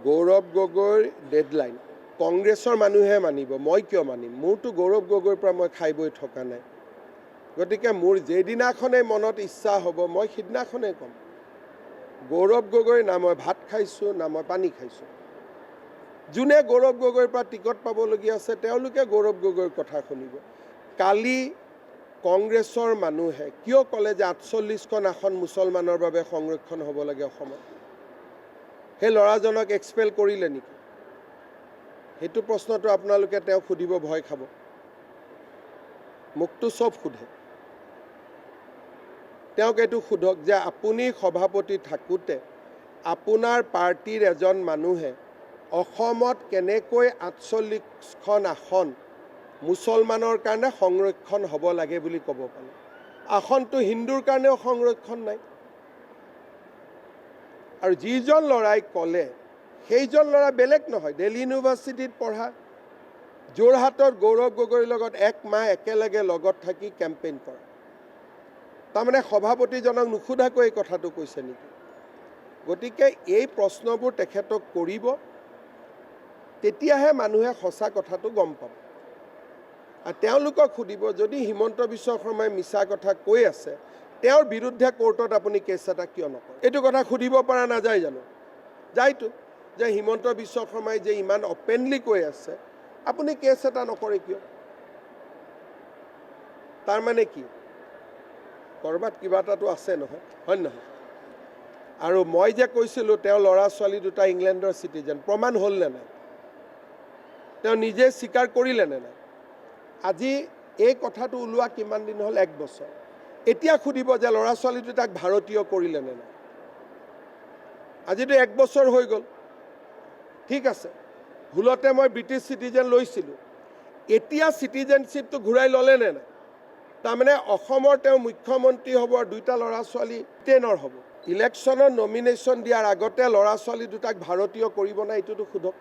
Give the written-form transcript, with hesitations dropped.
গৌৰৱ গগৈৰ ডেডলাইন কংগ্ৰেছৰ মানুহে মানিব, মই কিয় মানিম? মোৰতো গৌৰৱ গগৈৰ পৰা মই খাই বৈ থকা নাই। গতিকে মোৰ যেদিনাখনেই মনত ইচ্ছা হ'ব মই সিদিনাখনেই ক'ম। গৌৰৱ গগৈ না মই ভাত খাইছোঁ না মই পানী খাইছোঁ। যোনে গৌৰৱ গগৈৰ পৰা টিকট পাবলগীয়া আছে তেওঁলোকে গৌৰৱ গগৈৰ কথা শুনিব। কালি কংগ্ৰেছৰ মানুহে কিয় ক'লে যে ৪৮খন আসন মুছলমানৰ বাবে সংৰক্ষণ হ'ব লাগে অসমত? সেই ল'ৰাজনক এক্সপেল কৰিলে নেকি? সেইটো প্ৰশ্নটো আপোনালোকে তেওঁক সুধিব ভয় খাব। মোকতো চব সোধে। তেওঁক এইটো সোধক যে আপুনি সভাপতি থাকোঁতে আপোনাৰ পাৰ্টিৰ এজন মানুহে অসমত কেনেকৈ ৪৮খন আসন মুছলমানৰ কাৰণে সংৰক্ষণ হ'ব লাগে বুলি ক'ব পালে? আসনটো হিন্দুৰ কাৰণেও সংৰক্ষণ নাই। আৰু যিজন ল'ৰাই ক'লে সেইজন ল'ৰা বেলেগ নহয়, দিল্লী ইউনিভাৰ্চিটিত পঢ়া, যোৰহাটত গৌৰৱ গগৈৰ লগত ১ মাহ একেলগে লগত থাকি কেম্পেইন কৰা। তাৰমানে সভাপতিজনক নুসুধাকৈ এই কথাটো কৈছে নেকি? গতিকে এই প্ৰশ্নবোৰ তেখেতক কৰিব, তেতিয়াহে মানুহে সঁচা কথাটো গম পাব। আৰু তেওঁলোকক সুধিব, যদি হিমন্ত বিশ্ব শৰ্মাই মিছা কথা কৈ আছে তেওঁৰ বিৰুদ্ধে কোৰ্টত আপুনি কেছ এটা কিয় নকৰে? এইটো কথা সুধিব পৰা নাযায় জানো? যায়তো, যে হিমন্ত বিশ্ব শৰ্মাই যে ইমান অপেনলি কৈ আছে আপুনি কেছ এটা নকৰে কিয়? তাৰমানে কি? ক'ৰবাত কিবা এটাতো আছে নহয়, হয় নহয়? আৰু মই যে কৈছিলোঁ তেওঁ ল'ৰা ছোৱালী দুটা ইংলেণ্ডৰ চিটিজেন, প্ৰমাণ হ'ল নে নাই? তেওঁ নিজে স্বীকাৰ কৰিলে নে নাই? আজি এই কথাটো ওলোৱা কিমান দিন হ'ল? ১ বছৰ। এতিয়া সুধিব যে ল'ৰা ছোৱালী দুটাক ভাৰতীয় কৰিলে নে নাই? আজিতো ১ বছৰ হৈ গ'ল। ঠিক আছে, ভুলতে মই ব্ৰিটিছ চিটিজেন লৈছিলোঁ, এতিয়া চিটিজেনশ্বিপটো ঘূৰাই ল'লে নে নাই? তাৰমানে অসমৰ তেওঁ মুখ্যমন্ত্ৰী হ'ব আৰু 2টা ল'ৰা ছোৱালী ব্ৰিটেইনৰ হ'ব। ইলেকশ্যনত নমিনেশ্যন দিয়াৰ আগতে ল'ৰা ছোৱালী দুটাক ভাৰতীয় কৰিব নাই, এইটোতো সোধক।